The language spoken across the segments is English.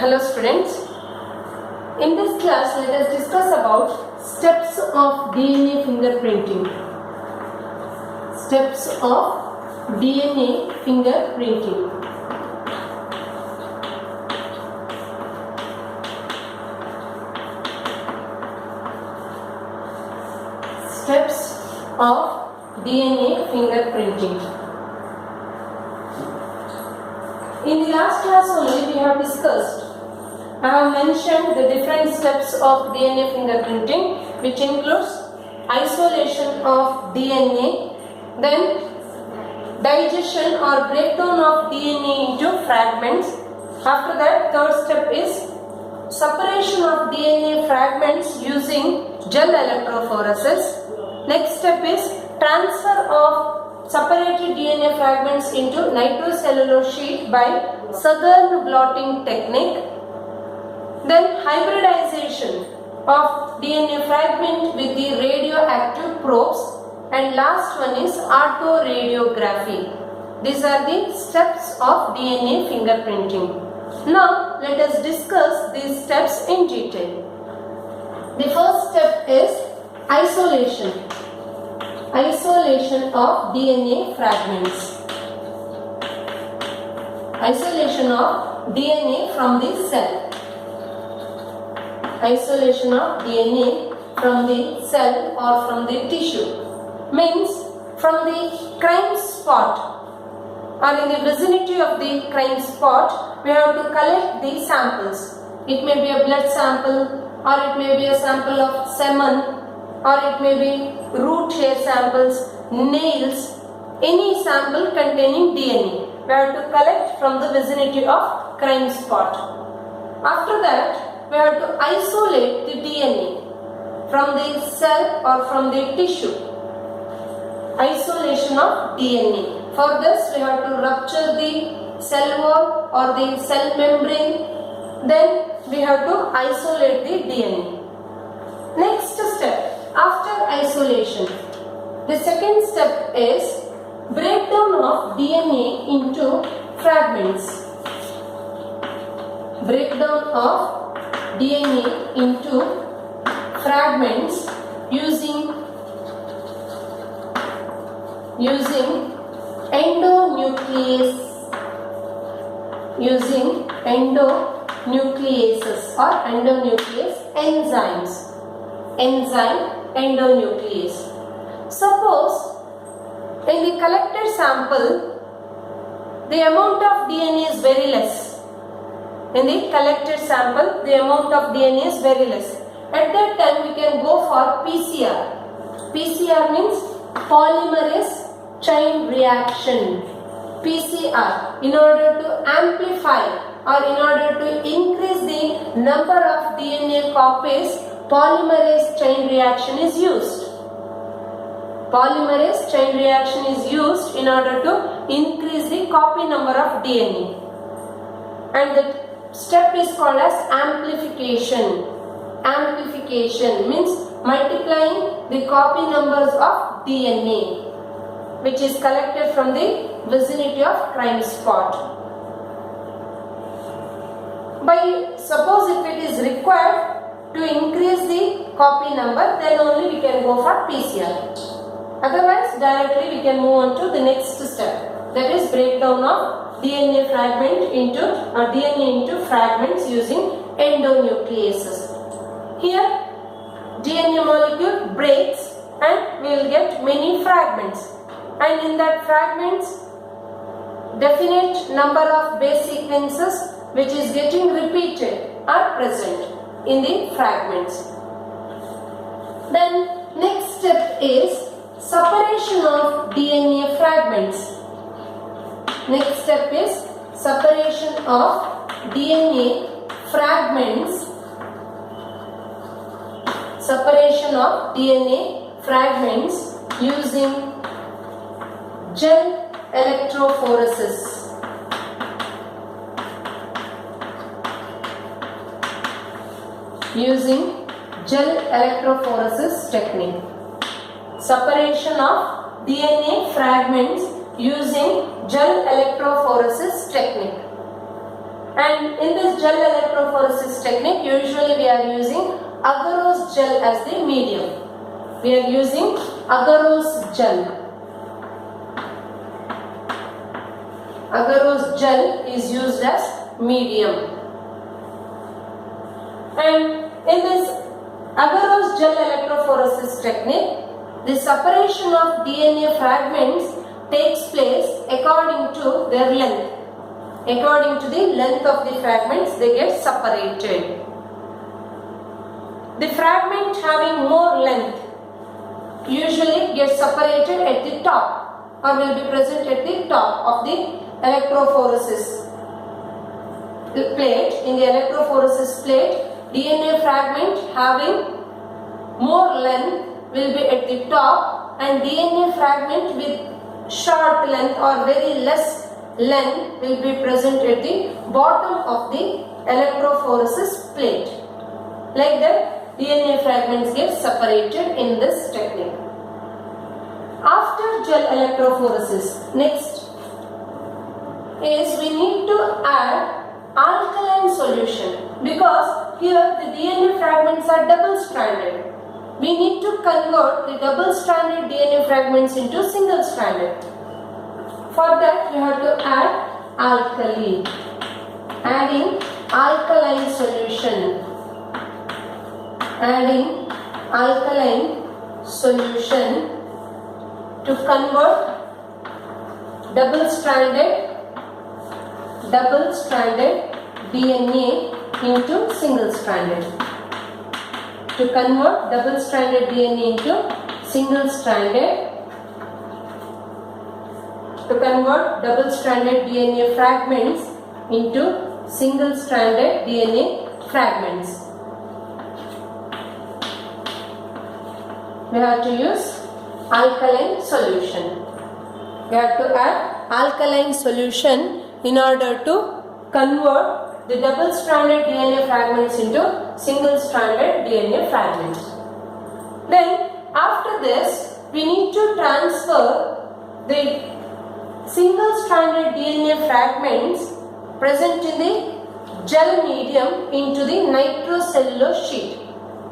Hello students, in this class let us discuss about steps of DNA fingerprinting. Steps of DNA fingerprinting. Steps of DNA fingerprinting. In the last class only we have discussed, I have mentioned the different steps of DNA fingerprinting, which includes isolation of DNA, then digestion or breakdown of DNA into fragments. After that, third step is separation of DNA fragments using gel electrophoresis. Next step is transfer of separated DNA fragments into nitrocellulose sheet by Southern blotting technique. Then hybridization of DNA fragment with the radioactive probes, and last one is autoradiography. These are the steps of DNA fingerprinting. Now let us discuss these steps in detail. The first step is isolation. Isolation of DNA fragments. Isolation of DNA from the cell. Isolation of DNA from the cell or from the tissue means from the crime spot or in the vicinity of the crime spot we have to collect the samples. It may be a blood sample or it may be a sample of semen, or it may be root hair samples, nails, any sample containing DNA. We have to collect from the vicinity of crime spot. After that, we have to isolate the DNA from the cell or from the tissue. Isolation of DNA. For this, we have to rupture the cell wall or the cell membrane. Then we have to isolate the DNA. Next step. After isolation, the second step is breakdown of DNA into fragments. Breakdown of DNA into fragments using endonucleases or endonuclease enzymes. Endonuclease. Suppose in the collected sample the amount of DNA is very less. In the collected sample the amount of DNA is very less. At that time we can go for PCR. PCR means polymerase chain reaction. PCR, in order to amplify or in order to increase the number of DNA copies, polymerase chain reaction is used. Polymerase chain reaction is used in order to increase the copy number of DNA. And the step is called as amplification. Amplification means multiplying the copy numbers of DNA which is collected from the vicinity of crime spot. Suppose if it is required to increase the copy number, then only we can go for PCR. Otherwise, directly we can move on to the next step, that is breakdown of DNA fragment into DNA into fragments using endonucleases. Here, DNA molecule breaks and we will get many fragments, and in that fragments, definite number of base sequences which is getting repeated are present in the fragments. Then next step is separation of DNA fragments. Next step is separation of DNA fragments. Separation of DNA fragments using gel electrophoresis. Using gel electrophoresis technique. Separation of DNA fragments using gel electrophoresis technique. And in this gel electrophoresis technique, usually we are using agarose gel as the medium. We are using agarose gel. Agarose gel is used as medium. And in this agarose gel electrophoresis technique, the separation of DNA fragments takes place according to their length. According to the length of the fragments, they get separated. The fragment having more length usually gets separated at the top, or will be present at the top of the electrophoresis plate. In the electrophoresis plate, DNA fragment having more length will be at the top, and DNA fragment with short length or very less length will be present at the bottom of the electrophoresis plate. Like that, DNA fragments get separated in this technique. After gel electrophoresis, next is we need to add alkaline solution, because here the DNA fragments are double stranded. We need to convert the double stranded DNA fragments into single stranded. For that, we have to add alkali. Adding alkaline solution. Adding alkaline solution to convert double stranded DNA into single stranded. To convert double stranded DNA into single stranded. To convert double stranded DNA fragments into single stranded DNA fragments, we have to use alkaline solution. We have to add alkaline solution in order to convert the double stranded DNA fragments into single stranded DNA fragments. Then after this, we need to transfer the single stranded DNA fragments present in the gel medium into the nitrocellulose sheet,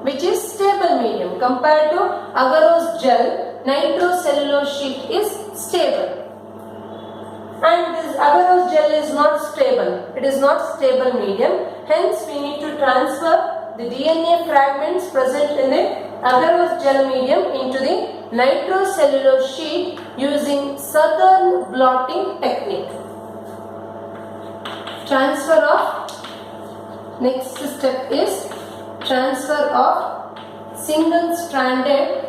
which is stable medium. Compared to agarose gel, nitrocellulose sheet is stable. And this agarose gel is not stable. It is not stable medium. Hence, we need to transfer the DNA fragments present in the agarose gel medium into the nitrocellulose sheet using southern blotting technique. Transfer of, next step is transfer of single stranded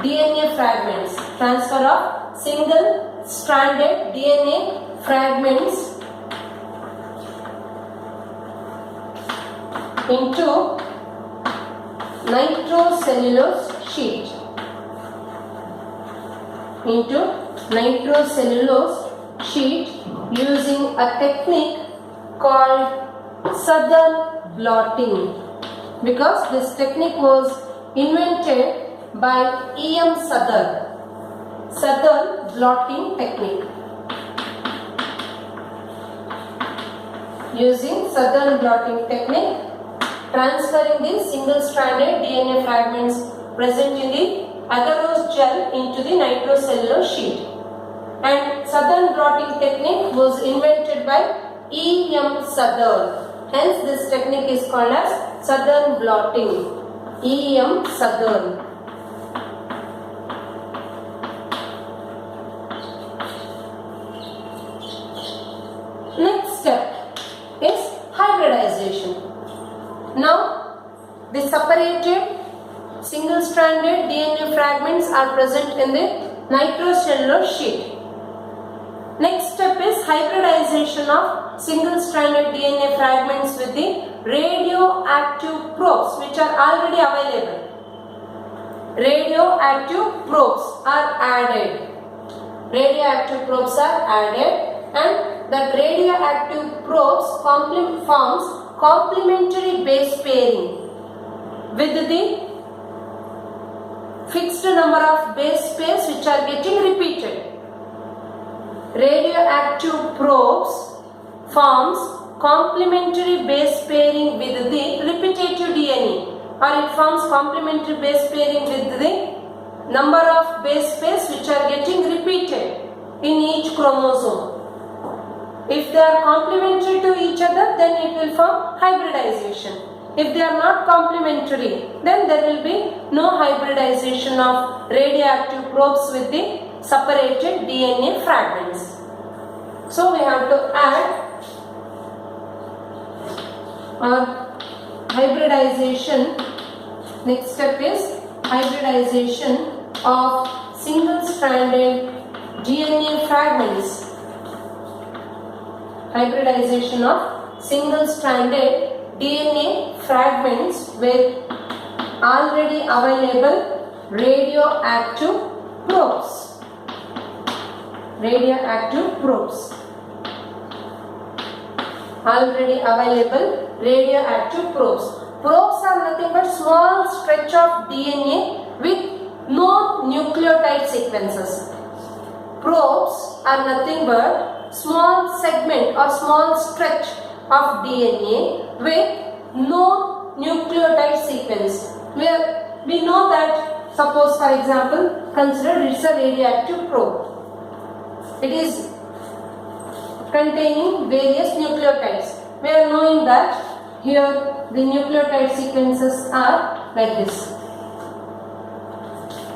DNA fragments. Transfer of single stranded DNA fragments into nitrocellulose sheet. Into nitrocellulose sheet using a technique called southern blotting, because this technique was invented by E.M. Southern. Southern blotting technique. Using southern blotting technique, transferring the single stranded DNA fragments present in the agarose gel into the nitrocellulose sheet. And southern blotting technique was invented by E.M. Southern. Hence, this technique is called as southern blotting. E.M. Southern. Next step is hybridization. Now, the separated single-stranded DNA fragments are present in the nitrocellulose sheet. Next step is hybridization of single-stranded DNA fragments with the radioactive probes, which are already available. Radioactive probes are added. Radioactive probes are added, and that radioactive probes forms complementary base pairing with the fixed number of base pairs which are getting repeated. Radioactive probes forms complementary base pairing with the repetitive DNA, or it forms complementary base pairing with the number of base pairs which are getting repeated in each chromosome. If they are complementary to each other, then it will form hybridization. If they are not complementary, then there will be no hybridization of radioactive probes with the separated DNA fragments. So we have to add hybridization. Next step is hybridization of single-stranded DNA fragments. Hybridization of single-stranded DNA fragments with already available radioactive probes. Radioactive probes. Already available radioactive probes. Probes are nothing but small stretch of DNA with no nucleotide sequences. Probes are nothing but small segment or small stretch of DNA with no nucleotide sequence. Where we know that, suppose for example, consider it's a radioactive probe. It is containing various nucleotides. We are knowing that here the nucleotide sequences are like this.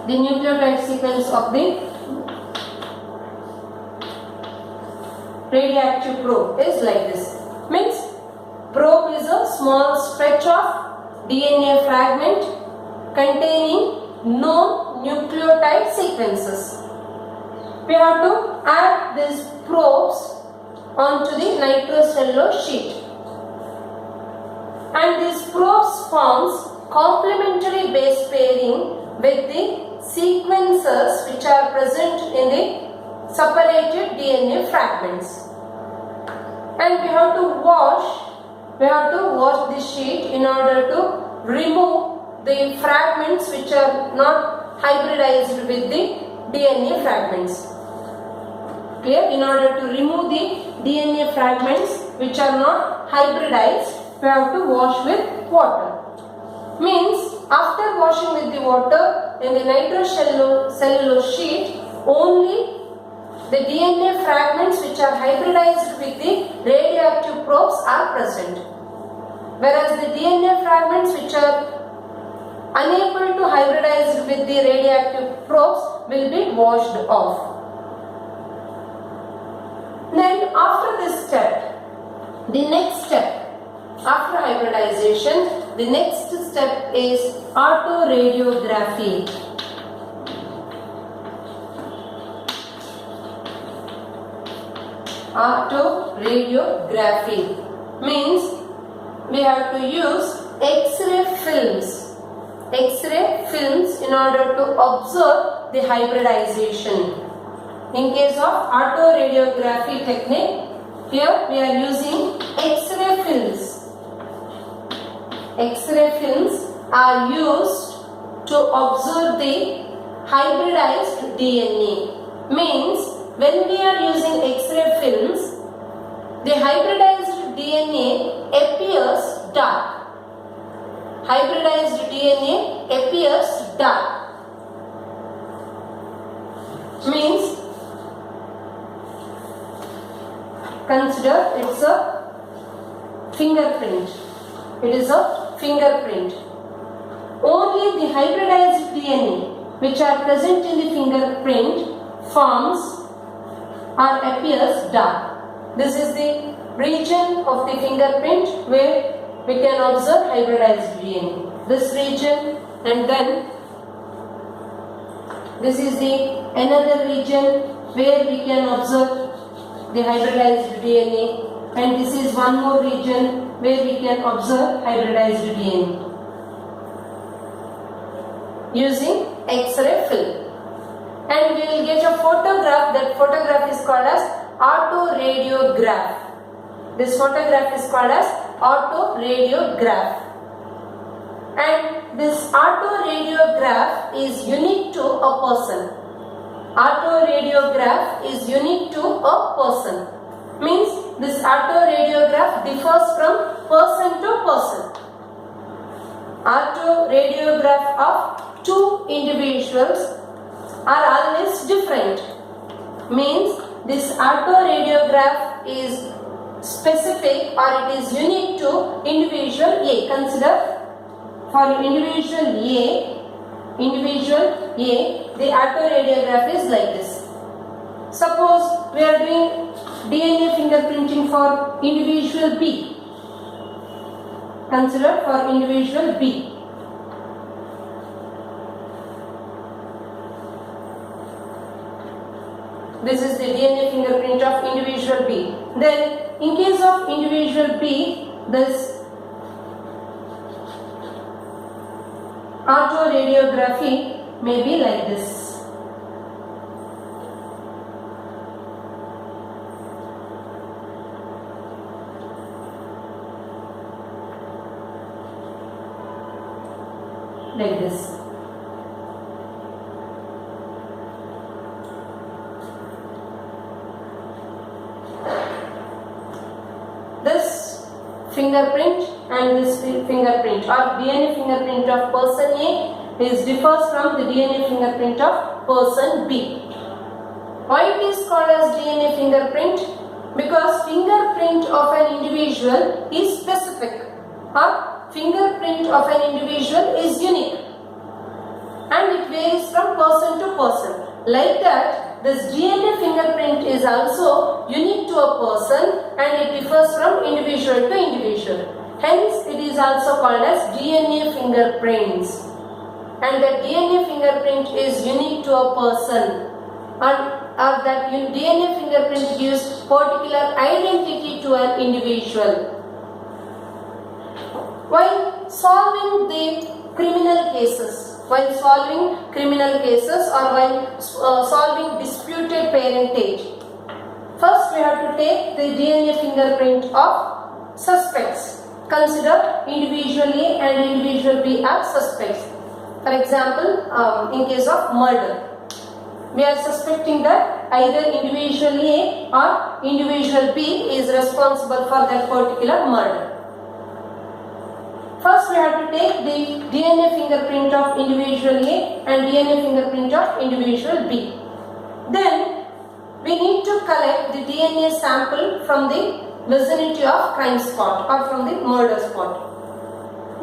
The nucleotide sequence of the radioactive probe is like this. Means probe is a small stretch of DNA fragment containing no nucleotide sequences. We have to add these probes onto the nitrocellulose sheet. And these probes forms complementary base pairing with the sequences which are present in the separated DNA fragments. And we have to wash the sheet in order to remove the fragments which are not hybridized with the DNA fragments. Clear? In order to remove the DNA fragments which are not hybridized, we have to wash with water. Means after washing with the water in the nitrocellulose sheet, only the DNA fragments which are hybridized with the radioactive probes are present. Whereas the DNA fragments which are unable to hybridize with the radioactive probes will be washed off. Then after this step, the next step after hybridization, the next step is autoradiography. Autoradiography means we have to use X-ray films. X-ray films in order to observe the hybridization. In case of autoradiography technique, here we are using X-ray films. X-ray films are used to observe the hybridized DNA. Means when we are using X-ray films, the hybridized DNA appears dark. Hybridized DNA appears dark. Means consider it's a fingerprint. It is a fingerprint. Only the hybridized DNA which are present in the fingerprint forms or appears dark. This is the region of the fingerprint where we can observe hybridized DNA. This region, and then this is the another region where we can observe the hybridized DNA, and this is one more region where we can observe hybridized DNA using X-ray film. And we will get a photograph. That photograph is called as autoradiograph. This photograph is called as autoradiograph. And this autoradiograph is unique to a person. Autoradiograph is unique to a person. Means this autoradiograph differs from person to person. Autoradiograph of two individuals are always different. Means this autoradiograph is specific or it is unique to individual A. Consider for individual A, the autoradiograph is like this. Suppose we are doing DNA fingerprinting for individual B. Consider for individual B. This is the DNA fingerprint of individual B. Then, in case of individual B, this autoradiography may be like this. Like this. This fingerprint and this fingerprint or DNA fingerprint of person A differs from the DNA fingerprint of person B. Why it is called as DNA fingerprint? Because fingerprint of an individual is specific or fingerprint of an individual is unique and it varies from person to person. Like that, this DNA fingerprint is also unique to a person and it differs from individual to individual. Hence, it is also called as DNA fingerprints. And that DNA fingerprint is unique to a person. Or that DNA fingerprint gives particular identity to an individual. While solving the criminal cases, or while solving disputed parentage, first we have to take the DNA fingerprint of suspects. Consider individual A and individual B as suspects. For example, in case of murder, we are suspecting that either individual A or individual B is responsible for that particular murder. First, we have to take the DNA fingerprint of individual A and DNA fingerprint of individual B. Then, we need to collect the DNA sample from the vicinity of crime spot or from the murder spot.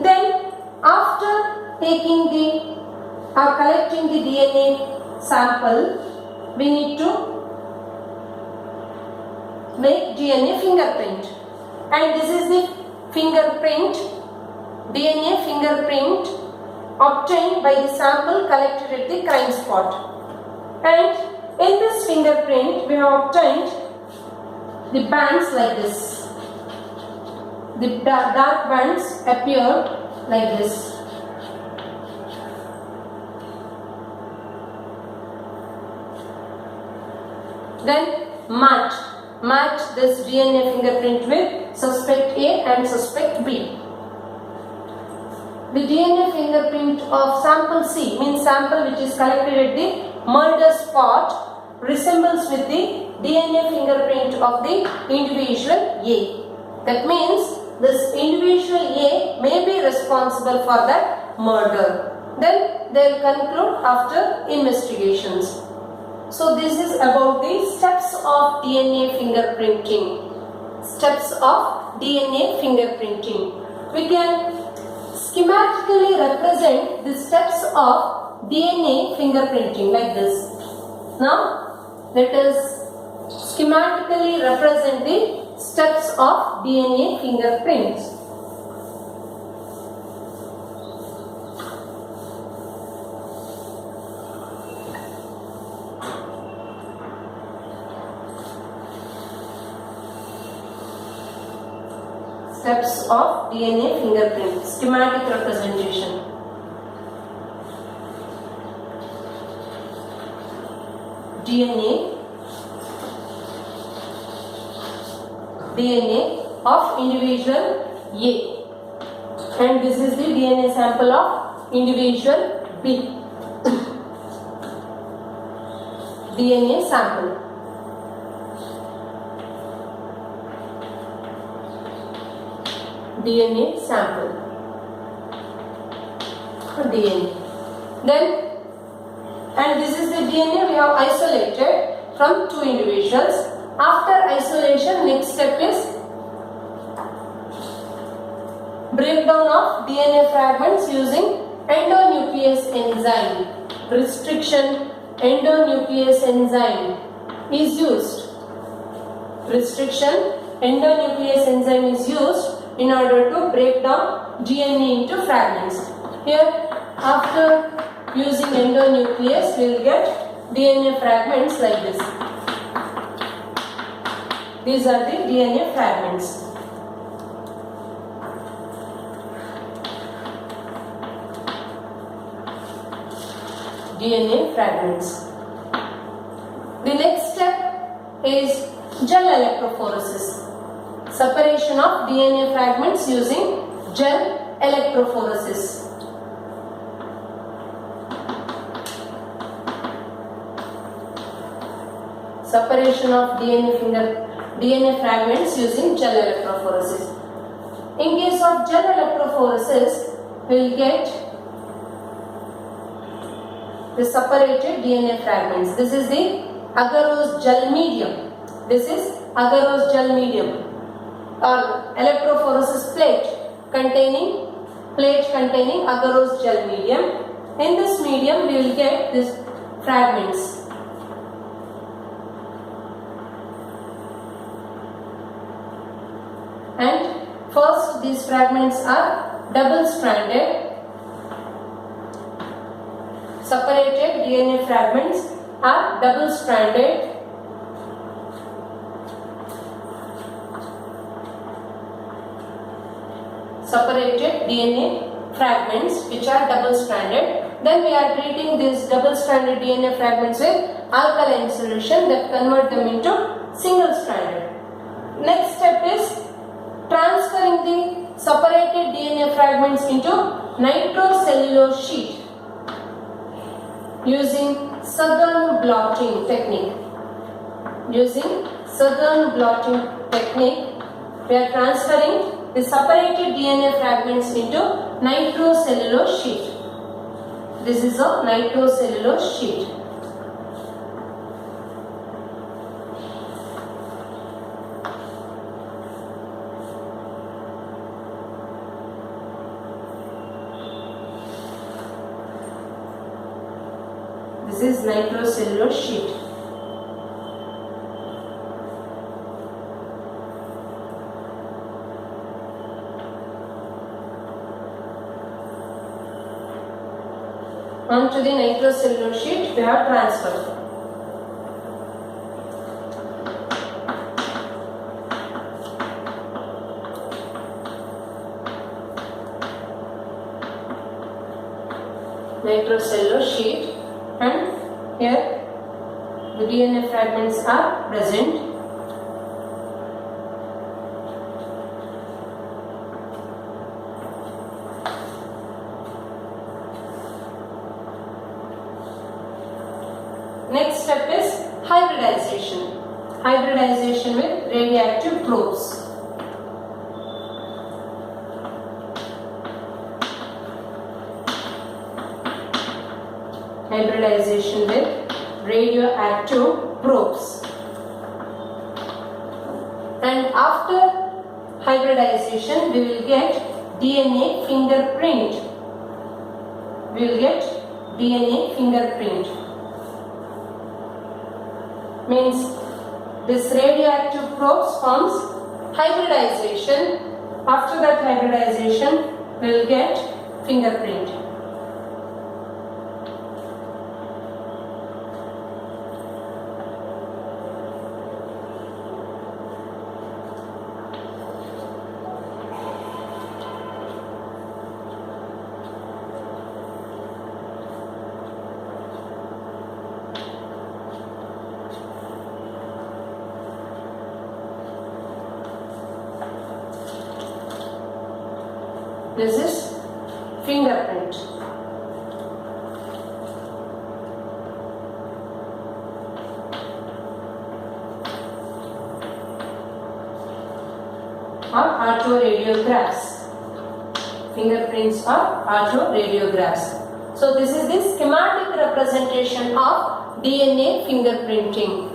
Then, after collecting the DNA sample, we need to make DNA fingerprint. And this is the DNA fingerprint obtained by the sample collected at the crime spot. And in this fingerprint, we have obtained the bands like this. The dark bands appear like this. Then match this DNA fingerprint with suspect A and suspect B. The DNA fingerprint of sample C, means sample which is collected at the murder spot, resembles with the DNA fingerprint of the individual A. That means this individual A may be responsible for that murder. Then they will conclude after investigations. So this is about the steps of DNA fingerprinting. Steps of DNA fingerprinting. We can schematically represent the steps of DNA fingerprinting like this. Now, let us schematically represent the steps of DNA fingerprints. Steps of DNA fingerprint, schematic representation. DNA of individual A, and this is the DNA sample of individual B. DNA sample. DNA sample. DNA. Then, and this is the DNA we have isolated from two individuals. After isolation, next step is breakdown of DNA fragments using endonuclease enzyme. Restriction endonuclease enzyme is used. Restriction endonuclease enzyme is used in order to break down DNA into fragments. Here, after using endonuclease, we will get DNA fragments like this. These are the DNA fragments. DNA fragments. The next step is gel electrophoresis. Separation of DNA fragments using gel electrophoresis. Separation of DNA fragments using gel electrophoresis. In case of gel electrophoresis, we will get the separated DNA fragments. This is the agarose gel medium. This is agarose gel medium or electrophoresis plate containing agarose gel medium. In this medium, we will get these fragments. And first, these fragments are double-stranded. Separated DNA fragments are double-stranded. Separated DNA fragments which are double-stranded. Then we are treating these double-stranded DNA fragments with alkaline solution that convert them into single-stranded. Next step is transferring the separated DNA fragments into nitrocellulose sheet using Southern blotting technique. Using Southern blotting technique, we are transferring the separated DNA fragments into nitrocellulose sheet. This is a nitrocellulose sheet. This is nitrocellulose sheet. Onto the nitrocellulose sheet, we have transferred. Nitrocellulose sheet. And here the DNA fragments are present. Next step is hybridization. Hybridization with radioactive probes. Hybridization with radioactive probes. And after hybridization, we will get DNA fingerprint. We will get DNA fingerprint. Means this radioactive probes forms hybridization. After that hybridization, we will get fingerprint. This is fingerprint. or autoradiographs. Fingerprints or autoradiographs. So this is the schematic representation of DNA fingerprinting.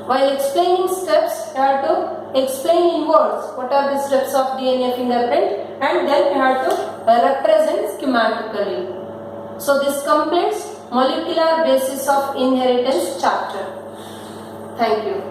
While explaining steps, you have to explain in words what are the steps of DNA fingerprint, and then you have to represent schematically. So this completes molecular basis of inheritance chapter. Thank you.